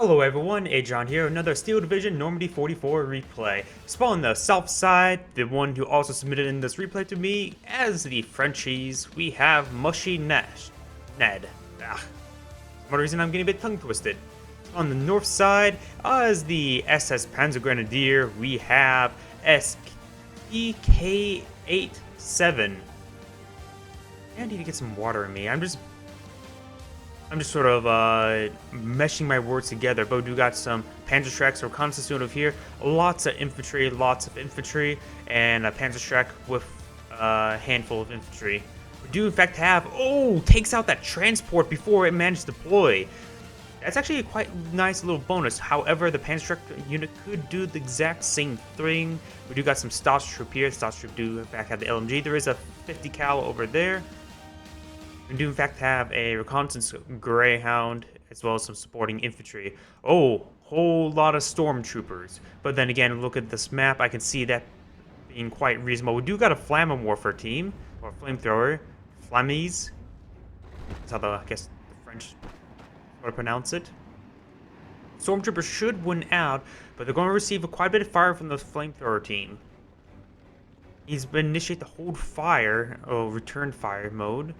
Hello everyone, Agion here, another Steel Division Normandy 44 replay. Spawn on the south side, the one who also submitted in this replay to me as the Frenchies, we have MushyNed. For reason I'm getting a bit tongue twisted. On the north side, as the SS Panzer Grenadier, we have STK87. I need to get some water in me. I'm just sort of meshing my words together, but we got some Panzerschrecks or reconnaissance unit over here, lots of infantry, and a Panzerschreck with a handful of infantry. We do in fact have, takes out that transport before it managed to deploy. That's actually a quite nice little bonus. However, the Panzerschreck unit could do the exact same thing. We do got some Stauss troop here. Stauss troop do in fact have the LMG. There is a 50 cal over there. We do in fact have a reconnaissance Greyhound, as well as some supporting infantry. Oh, whole lot of stormtroopers. But then again, look at this map, I can see that being quite reasonable. We do got a Flamme Warfare team, or flamethrower, Flammies. That's how I guess the French sort of pronounce it. Stormtroopers should win out, but they're going to receive quite a bit of fire from the flamethrower team. He's been initiate the hold fire, return fire mode.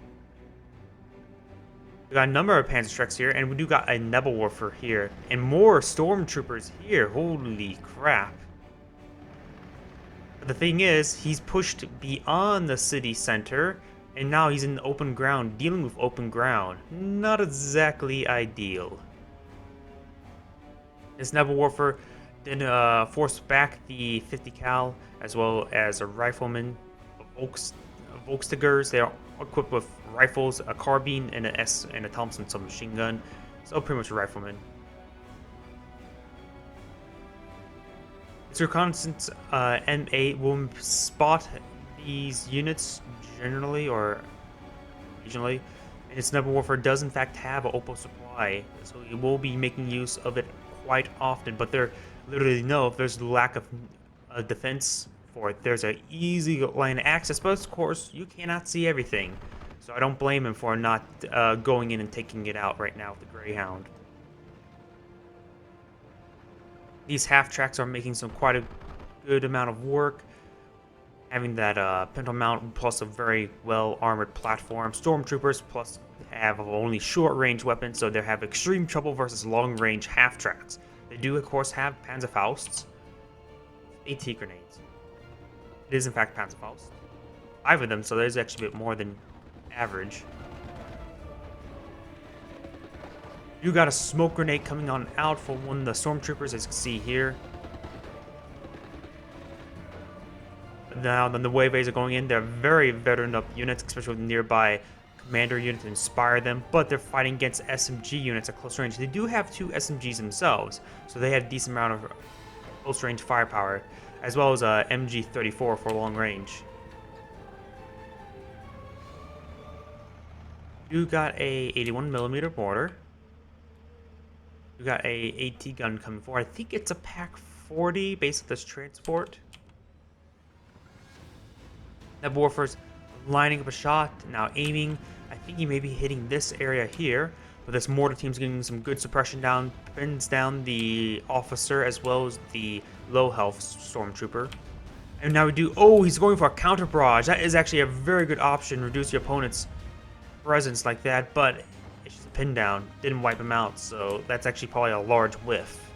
We got a number of Panzerschrecks here, and we do got a Nebel Warfare here, and more Stormtroopers here. Holy crap. But the thing is, he's pushed beyond the city center, and now he's in the open ground, dealing with open ground. Not exactly ideal. This Nebel Warfare did force back the 50 cal, as well as a rifleman of Volkstigers. They are equipped with rifles, a carbine, and a Thompson submachine gun. So pretty much a rifleman. Its reconnaissance M8 will spot these units generally or regionally, and its Nebel Warfare does in fact have an Opal supply, so it will be making use of it quite often. But there literally if there's lack of defense for it. There's an easy line of access, but of course you cannot see everything. So I don't blame him for not going in and taking it out right now with the Greyhound. These half tracks are making quite a good amount of work. Having that pintle mount plus a very well armored platform. Stormtroopers plus have only short range weapons, so they have extreme trouble versus long range half tracks. They do of course have Panzerfausts, AT grenades. It is in fact Panzerfaust. 5 of them, so there's actually a bit more than average. You got a smoke grenade coming on out for one of the stormtroopers, as you can see here. Now, then the waves are going in. They're very veteran up units, especially with nearby commander units to inspire them, but they're fighting against SMG units at close range. They do have 2 SMGs themselves, so they have a decent amount of close range firepower, as well as a MG34 for long range. You got a 81mm mortar. You got a AT gun coming forward. I think it's a Pack 40 based on this transport. That Warfare's lining up a shot, now aiming. I think he may be hitting this area here. But this mortar team's getting some good suppression down, pins down the officer as well as the low health stormtrooper. And now we do, he's going for a counter barrage. That is actually a very good option, reduce your opponent's presence like that, but it's just a pin down, didn't wipe him out, so that's actually probably a large whiff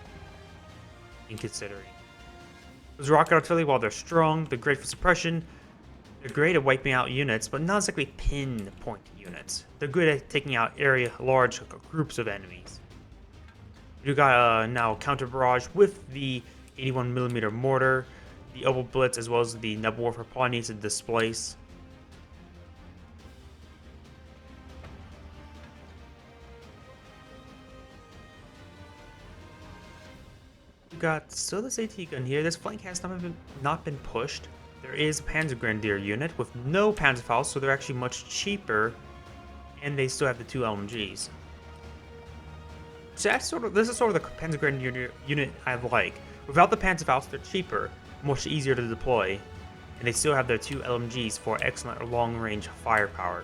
in considering. Those rocket artillery, while they're strong, they're great for suppression, they're great at wiping out units, but not exactly pinpoint units. They're good at taking out large groups of enemies. You got now counter barrage with the 81mm mortar, the Opal Blitz, as well as the Nebel Warfare probably needs to displace. You got still this AT gun here. This flank has not been pushed. There is a Panzer Grenadier unit with no Panzerfaust, so they're actually much cheaper, and they still have the 2 LMGs. So this is sort of the Panzer Grenadier unit I like. Without the Panzerfaust, they're cheaper, much easier to deploy, and they still have their 2 LMGs for excellent long-range firepower.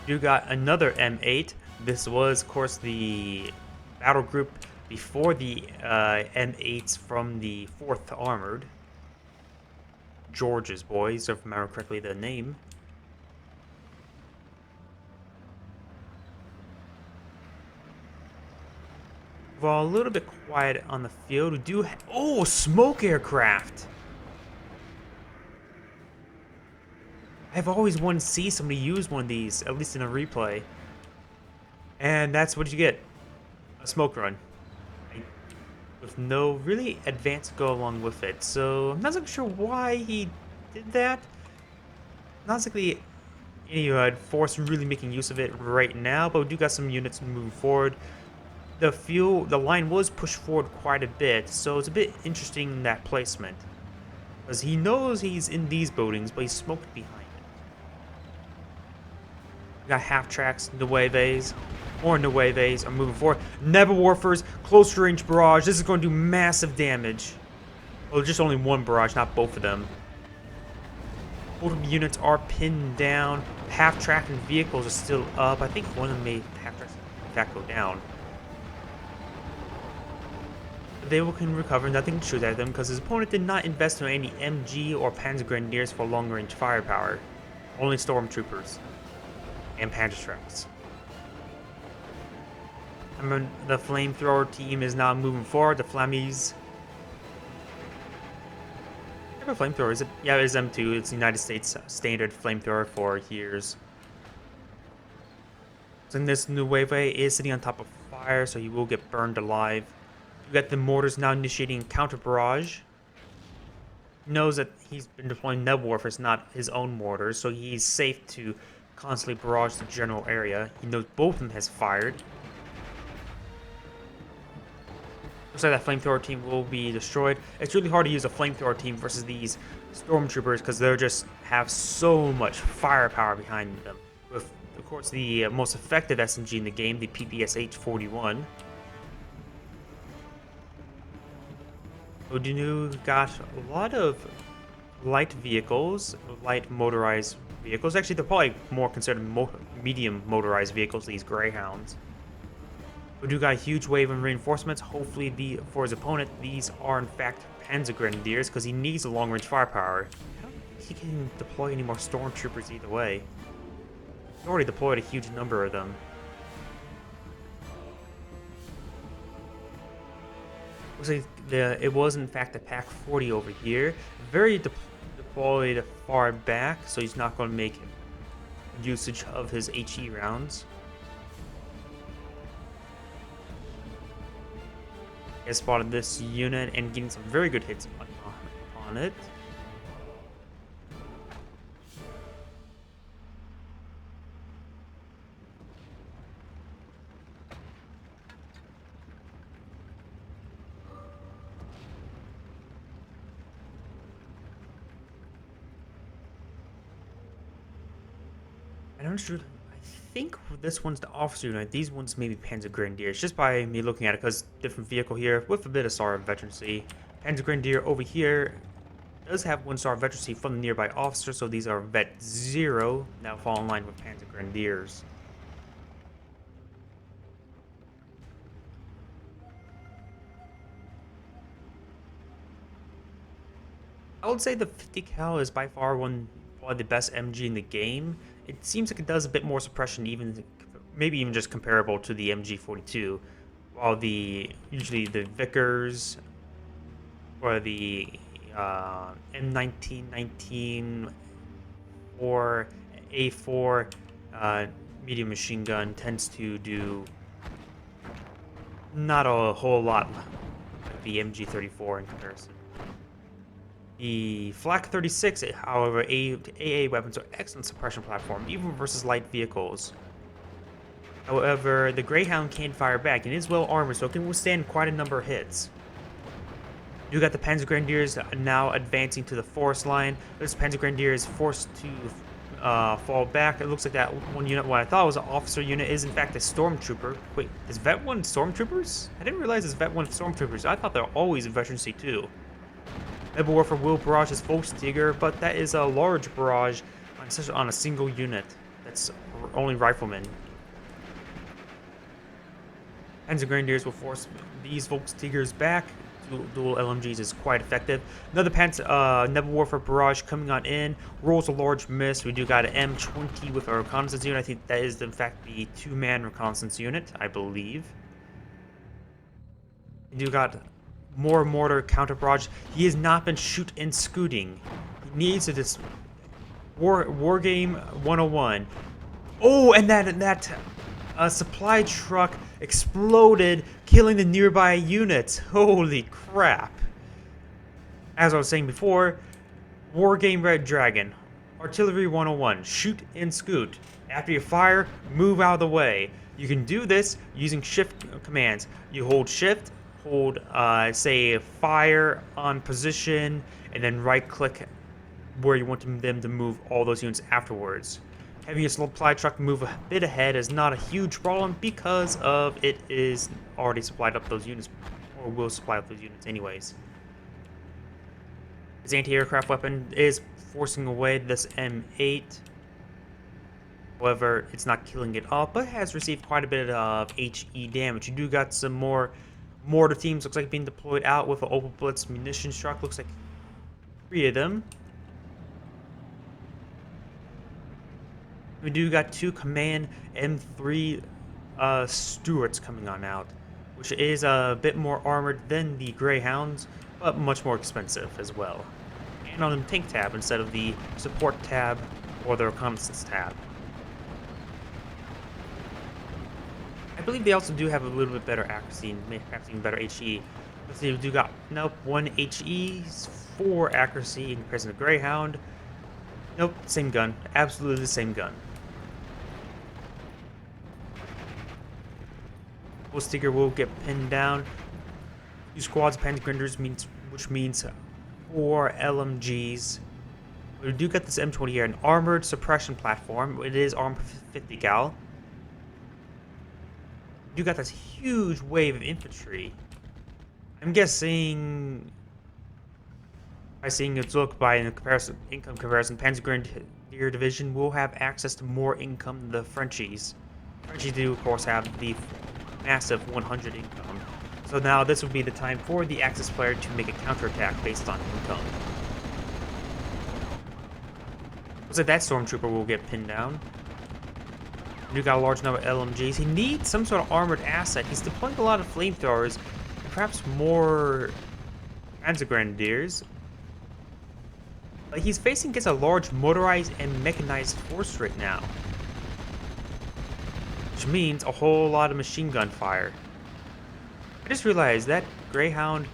You got another M8. This was, of course, the battle group before the M8s from the 4th Armored. George's boys, if I remember correctly the name. Well, a little bit quiet on the field. We do oh, smoke aircraft! I've always wanted to see somebody use one of these, at least in a replay. And that's what you get. A smoke run. With no really advance to go along with it. So, I'm not exactly sure why he did that. Not exactly any force really making use of it right now, but we do got some units moving forward. The line was pushed forward quite a bit, so it's a bit interesting that placement. Because he knows he's in these buildings, but he's smoked behind it. We got half tracks, Nueves, or Nueves are moving forward. Never Warfers, close range barrage. This is going to do massive damage. Well, just only one barrage, not both of them. Both units are pinned down. Half track and vehicles are still up. I think one of them may half tracks in fact go down. They can recover, nothing to shoot at them because his opponent did not invest in any MG or Panzer Grenadiers for long range firepower. Only stormtroopers and Panzer trucks. The flamethrower team is now moving forward. The Flammies. I have a flamethrower, is it? Yeah, it is M2. It's the United States standard flamethrower for years. So this Nueve is sitting on top of fire, so he will get burned alive. You got the mortars now initiating counter barrage. He knows that he's been deploying Neb Warfare, not his own mortars, so he's safe to constantly barrage the general area. He knows both of them has fired. Looks like that flamethrower team will be destroyed. It's really hard to use a flamethrower team versus these stormtroopers because they just have so much firepower behind them. With, of course, the most effective SMG in the game, the PPSH-41. Odinu got a lot of light vehicles, light motorized vehicles. Actually, they're probably more considered medium motorized vehicles, these Greyhounds. Odu got a huge wave of reinforcements. Hopefully, for his opponent, these are in fact Panzer Grenadiers because he needs a long-range firepower. I don't think he can deploy any more stormtroopers either way. He's already deployed a huge number of them. Looks like it was in fact a Pack 40 over here. Very deployed far back, so he's not going to make usage of his HE rounds. He has spotted this unit and getting some very good hits on it. I think this one's the officer unit. These ones may be Panzer Grenadiers, just by me looking at it, because different vehicle here with a bit of star veterancy. Panzer Grenadier over here does have 1-star veterancy from the nearby officer, so these are Vet 0, now fall in line with Panzer Grenadiers. I would say the 50 cal is by far probably the best MG in the game. It seems like it does a bit more suppression, maybe even just comparable to the MG42, while usually the Vickers or the M1919 or A4 medium machine gun tends to do not a whole lot like the MG34 in comparison. The Flak 36, however, AA weapons are excellent suppression platform, even versus light vehicles. However, the Greyhound can fire back and is well armored, so it can withstand quite a number of hits. You got the Panzer Grenadiers now advancing to the forest line. This Panzer Grenadier is forced to fall back. It looks like that one unit, what I thought was an officer unit, is in fact a stormtrooper. Wait, is Vet 1 stormtroopers? I didn't realize it's Vet 1 stormtroopers. I thought they're always in veterancy too. Nebel Warfare will barrage his Volkstigger, but that is a large barrage on a single unit. That's only riflemen. Panzergrenadiers will force these Volkstigers back. Dual LMGs is quite effective. Another Nebel Warfare barrage coming on in. Rolls a large miss. We do got an M20 with a reconnaissance unit. I think that is, in fact, the 2-man reconnaissance unit, I believe. We do got more mortar counter barrage. He has not been shoot and scooting. He needs to just... War game 101. Oh, and that supply truck exploded, killing the nearby units. Holy crap. As I was saying before, War Game Red Dragon, Artillery 101, shoot and scoot. After you fire, move out of the way. You can do this using shift commands. You hold shift, hold, say, fire on position, and then right click where you want them to move all those units afterwards. Having a supply truck move a bit ahead is not a huge problem because of it is already supplied up those units, or will supply up those units anyways. His anti-aircraft weapon is forcing away this M8. However, it's not killing it all, but has received quite a bit of HE damage. You do got some more mortar teams, looks like being deployed out with an Opel Blitz munitions truck. Looks like 3 of them. We do got 2 Command M3 Stuarts coming on out, which is a bit more armored than the Greyhounds, but much more expensive as well. And on the tank tab instead of the support tab or the reconnaissance tab. I believe they also do have a little bit better accuracy and perhaps even better HE. Let's see, we do got, nope, 1 HE, 4 accuracy in comparison to Greyhound. Nope, same gun. Absolutely the same gun. Sticker will get pinned down. 2 squads of Panzergrenadiers, which means 4 LMGs. We do get this M20 here, an armored suppression platform. It is armed 50 cal. We do got this huge wave of infantry. I'm guessing, by seeing its look, by income comparison, Panzergrenadier Division will have access to more income than the Frenchies. Frenchies do, of course, have the massive 100 income. So now this would be the time for the Axis player to make a counterattack based on income. Looks like that Stormtrooper will get pinned down. We got a large number of LMGs. He needs some sort of armored asset. He's deploying a lot of flamethrowers, perhaps more Panzergrenadiers. But he's facing against a large motorized and mechanized force right now, which means a whole lot of machine gun fire. I just realized that Greyhound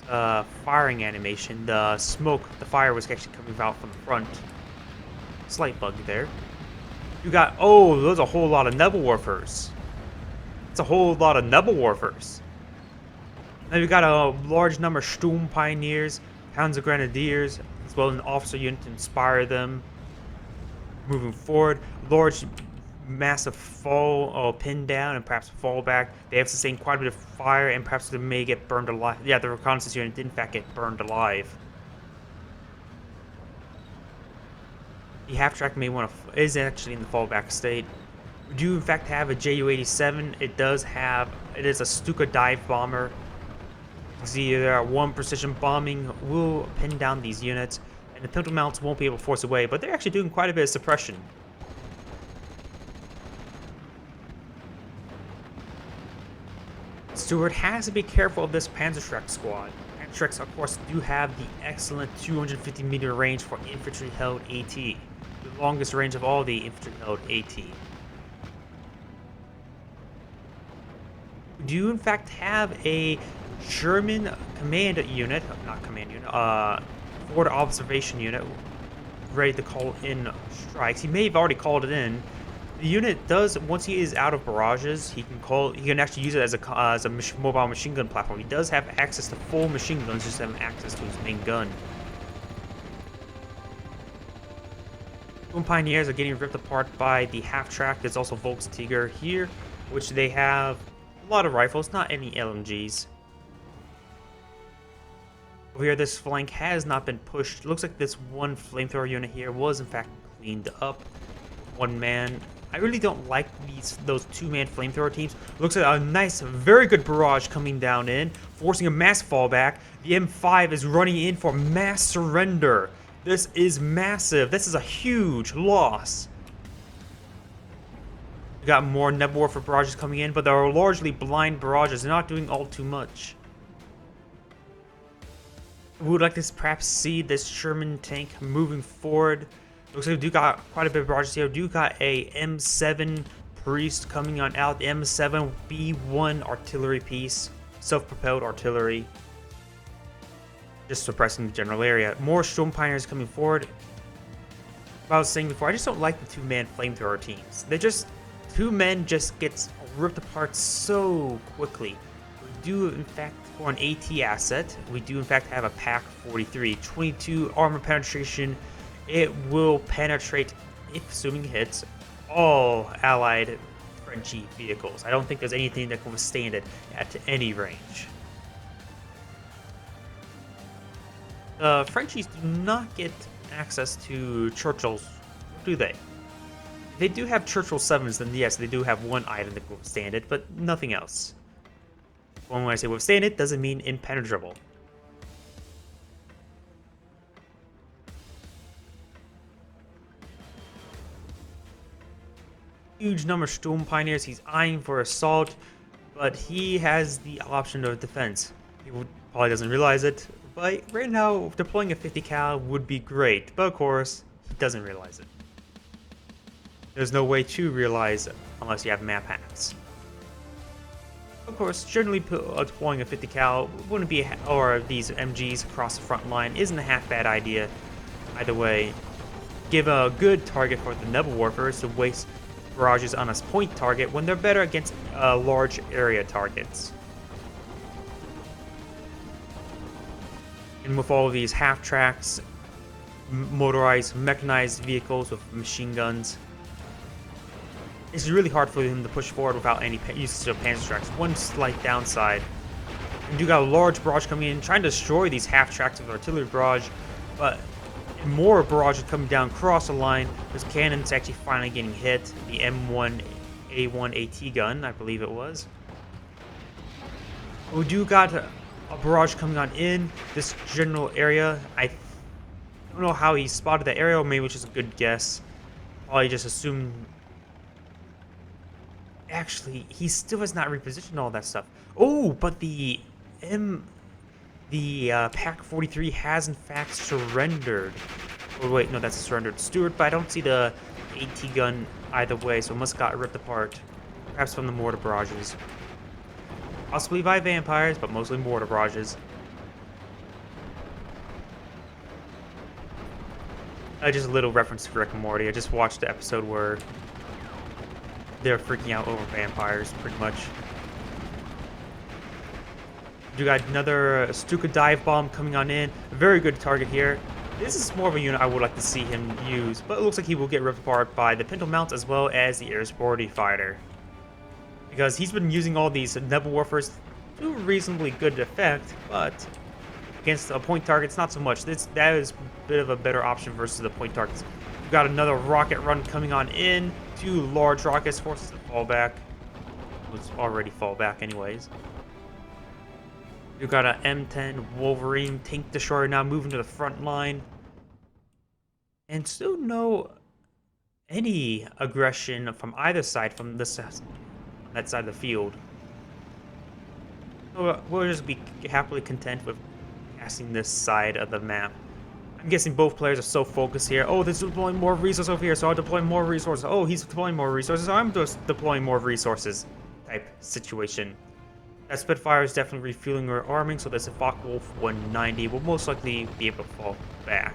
firing animation, the smoke, the fire was actually coming out from the front. Slight bug there. You got, oh, there's a whole lot of Nebel Warfers. It's a whole lot of Nebel Warfers. Then we got a large number of Sturm Pioneers, Panzergrenadiers, as well as an officer unit to inspire them. Moving forward, large massive fall pin down and perhaps fall back. They have sustained quite a bit of fire and perhaps they may get burned alive. Yeah, the reconnaissance unit did in fact get burned alive. The half-track may want to is actually in the fallback state. We do in fact have a Ju-87. It is a Stuka dive bomber. You can see there are 1 precision bombing will pin down these units, and the pintle mounts won't be able to force away, but they're actually doing quite a bit of suppression. Stuart has to be careful of this Panzerschreck squad. Panzerschrecks, of course, do have the excellent 250-meter range for infantry-held AT. The longest range of all the infantry-held AT. We do, in fact, have a German command unit, not command unit, forward observation unit, ready to call in strikes. He may have already called it in. The unit does, once he is out of barrages, he can actually use it as a mobile machine gun platform. He does have access to full machine guns, just have access to his main gun. Boom Pioneers are getting ripped apart by the half-track. There's also Volkstiger here, which they have a lot of rifles, not any LMGs. Over here, this flank has not been pushed. Looks like this one flamethrower unit here was in fact cleaned up. one man. I really don't like those two-man flamethrower teams. Looks like a nice, very good barrage coming down in, forcing a mass fallback. The M5 is running in for mass surrender. This is massive. This is a huge loss. We got more Nebula Warfare barrages coming in, but they are largely blind barrages. They're not doing all too much. We would like to perhaps see this Sherman tank moving forward. Looks like we do got quite a bit of barrages here. We do got a M7 Priest coming on out. The M7 B1 artillery piece. Self-propelled artillery. Just suppressing the general area. More Storm Pioneers coming forward. What I was saying before, I just don't like the two-man flamethrower teams. They just... Two men just gets ripped apart so quickly. We do, in fact, for an AT asset, we do, in fact, have a PAC 43. 22 armor penetration. It will penetrate, if assuming it hits, all allied Frenchy vehicles. I don't think there's anything that can withstand it at any range. The Frenchies do not get access to Churchills, do they? If they do have Churchill 7s, then yes, they do have one item that can withstand it, but nothing else. When I say withstand it, doesn't mean impenetrable. Huge number of Storm Pioneers. He's eyeing for assault, but he has the option of defense. He probably doesn't realize it, but right now deploying a 50 cal would be great. But of course, he doesn't realize it. There's no way to realize it unless you have map hacks. Of course, generally deploying a 50 cal wouldn't be, or these MGs across the front line isn't a half bad idea. Either way, give a good target for the Nebula Warfare to waste barrages on a point target when they're better against large area targets. And with all of these half tracks, motorized, mechanized vehicles with machine guns, it's really hard for them to push forward without any use of panzer tracks. One slight downside. You do got a large barrage coming in, trying to destroy these half tracks of artillery barrage, but more barrages coming down across the line. This cannon's actually finally getting hit. The M1A1 AT gun, I believe it was. We do got a barrage coming on in this general area. I don't know how he spotted that area, or maybe it's just a good guess. Probably just assumed. Actually, he still has not repositioned all that stuff. Oh, but the PAC 43 has in fact surrendered. Oh wait, no, that's a surrendered Stuart, but I don't see the AT gun either way, so it must have got ripped apart. Perhaps from the mortar barrages. Possibly by vampires, but mostly mortar barrages. Just a little reference to Rick and Morty. I just watched the episode where they're freaking out over vampires, pretty much. You got another Stuka dive bomb coming on in. A very good target here. This is more of a unit I would like to see him use, but it looks like he will get ripped apart by the Pinto Mounts as well as the Air Sporty Fighter. Because he's been using all these Nebula Warfares to reasonably good effect, but against a point targets, not so much. That is a bit of a better option versus the point targets. We've got another rocket run coming on in. Two large rockets forces to fall back. Was already fall back anyways. We've got an M10 Wolverine tank destroyer now moving to the front line. And still no any aggression from either side from that side of the field. So we'll just be happily content with passing this side of the map. I'm guessing both players are so focused here. Oh, they're deploying more resources over here, so I'll deploy more resources. Oh, he's deploying more resources, so I'm just deploying more resources type situation. That Spitfire is definitely refueling or arming, so this Focke-Wulf 190 will most likely be able to fall back.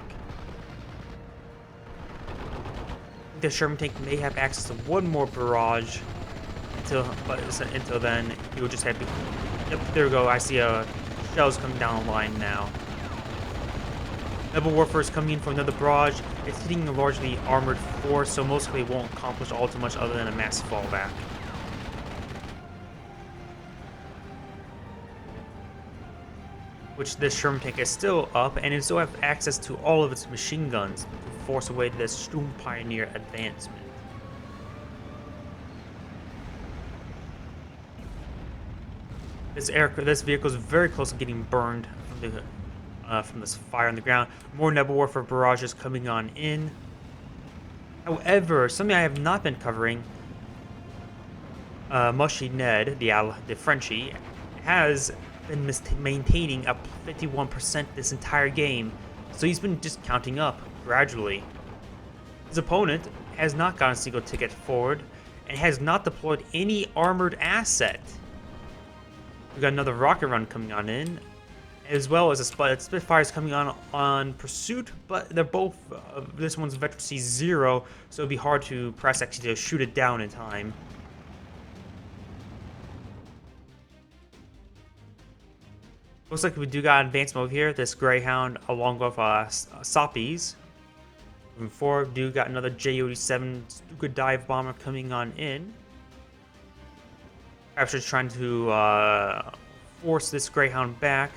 The Sherman tank may have access to one more barrage until then he will just have to. Yep, there we go. I see shells coming down the line now. Nebula Warfare is coming in for another barrage. It's hitting a largely armored force, so mostly it won't accomplish all too much other than a massive fallback. Which this Sherman tank is still up, and it still has access to all of its machine guns to force away this Sturm Pioneer advancement. This vehicle is very close to getting burned from this fire on the ground. More Nebel Warfare barrages coming on in. However, something I have not been covering, MushyNed, the Frenchie, has been maintaining up 51% this entire game, so he's been just counting up gradually. His opponent has not gotten a single ticket forward and has not deployed any armored asset. We got another rocket run coming on in, as well as a Spitfire's coming on pursuit, but they're both, this one's veterancy 0, so it'd be hard to press actually to shoot it down in time. Looks like we do got advanced mode here, this Greyhound along with Soppies. Moving forward, we do got another Ju-87 Stuka dive bomber coming on in. Perhaps just trying to force this Greyhound back.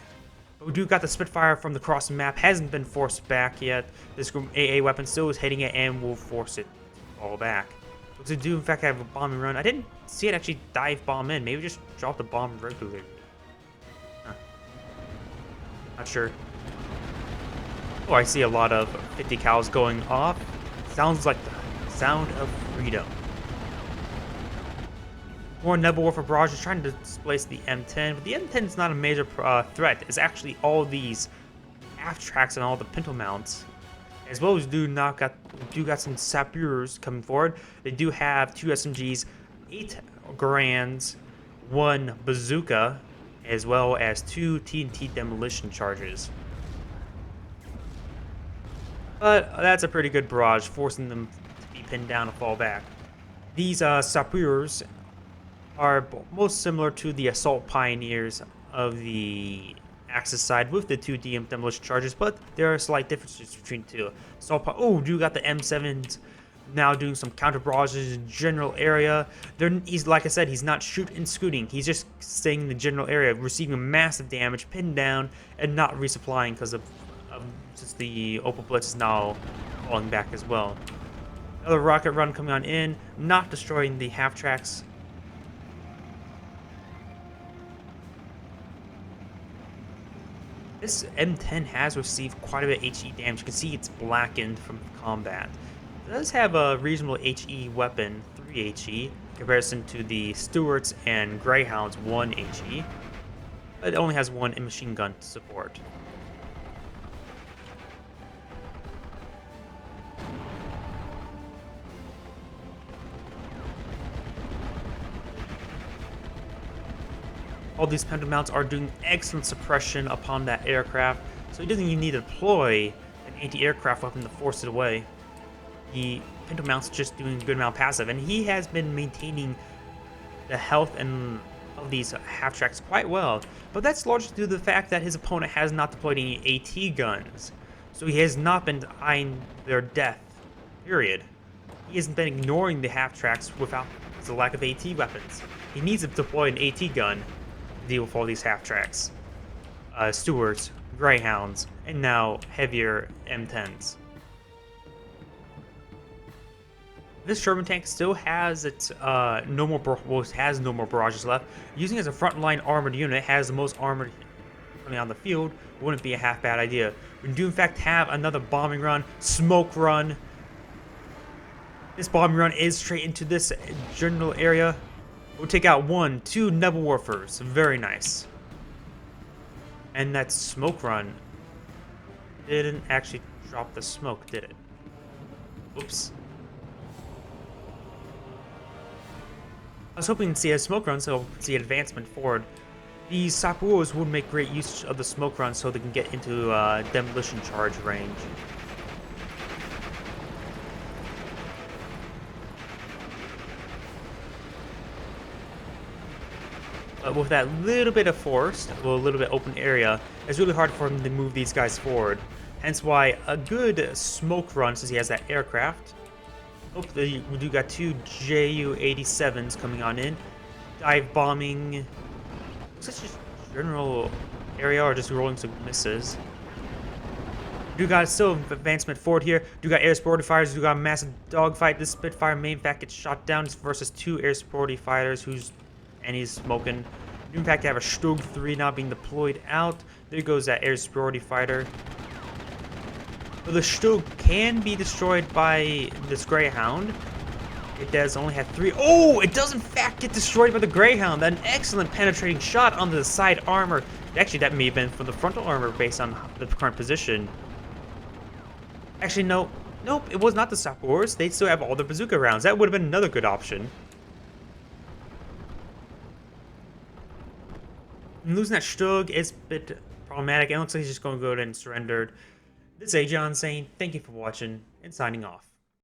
But we do got the Spitfire from the cross map, hasn't been forced back yet. This AA weapon still is hitting it and will force it to fall back. Looks like we do in fact have a bombing run. I didn't see it actually dive bomb in, maybe just drop the bomb regularly. Not sure. Oh, I see a lot of 50 cals going off. Sounds like the sound of freedom. More Nebel Warfare barrage is trying to displace the M10, but the M10 is not a major threat. It's actually all these half tracks and all the pintle mounts. As well as do got some sapeurs coming forward. They do have 2 SMGs, 8 Garands, 1 bazooka, as well as 2 TNT demolition charges. But that's a pretty good barrage, forcing them to be pinned down and fall back. These sapeurs are most similar to the assault pioneers of the Axis side with the 2 DM demolition charges, but there are slight differences between the two. You got the M7s now doing some counter barrages in general area. He's, like I said, he's not shooting and scooting. He's just staying in the general area, receiving massive damage, pinned down, and not resupplying because of since the Opal Blitz is now falling back as well. Another rocket run coming on in, not destroying the half tracks. This M10 has received quite a bit of HE damage. You can see it's blackened from combat. It does have a reasonable HE weapon, 3 HE, in comparison to the Stuarts and Greyhounds, 1 HE. But it only has 1 machine gun support. All these pintle mounts are doing excellent suppression upon that aircraft, so he doesn't even need to deploy an anti-aircraft weapon to force it away. The pintle mount's just doing a good amount of passive, and he has been maintaining the health and of these half tracks quite well. But that's largely due to the fact that his opponent has not deployed any AT guns, so he has not been eyeing their death. Period. He hasn't been ignoring the half tracks without the lack of AT weapons. He needs to deploy an AT gun. Deal with all these half tracks, Stuarts, Greyhounds, and now heavier M10s. This Sherman tank still has its no more barrages left. Using it as a frontline armored unit, it has the most armored running on the field. Wouldn't be a half bad idea. We do in fact have another bombing run, smoke run. This bombing run is straight into this general area. We'll take out 1, 2 Nebel Warfers. Very nice. And that smoke run didn't actually drop the smoke, did it? Oops. I was hoping to see a smoke run so see advancement forward. These sapeurs would make great use of the smoke run so they can get into demolition charge range. But with that little bit of force, a little bit open area, it's really hard for him to move these guys forward. Hence why a good smoke run, since he has that aircraft. Hopefully we do got 2 Ju-87s coming on in. Dive bombing. Looks like just general area or just rolling some misses. Do got still advancement forward here. Do got air supported fighters. Do got a massive dogfight. This Spitfire main fact gets shot down versus 2 air supported fighters and he's smoking. In fact, I have a Stug 3 now being deployed out. There goes that air superiority fighter. So the Stug can be destroyed by this Greyhound. It does only have 3. Oh, it does in fact get destroyed by the Greyhound. An excellent penetrating shot onto the side armor. Actually, that may have been from the frontal armor based on the current position. Actually, no. Nope, it was not the Sappors. They still have all the bazooka rounds. That would have been another good option. Losing that Stug is a bit problematic. It looks like he's just going to go ahead and surrendered. This is Agion saying thank you for watching and signing off.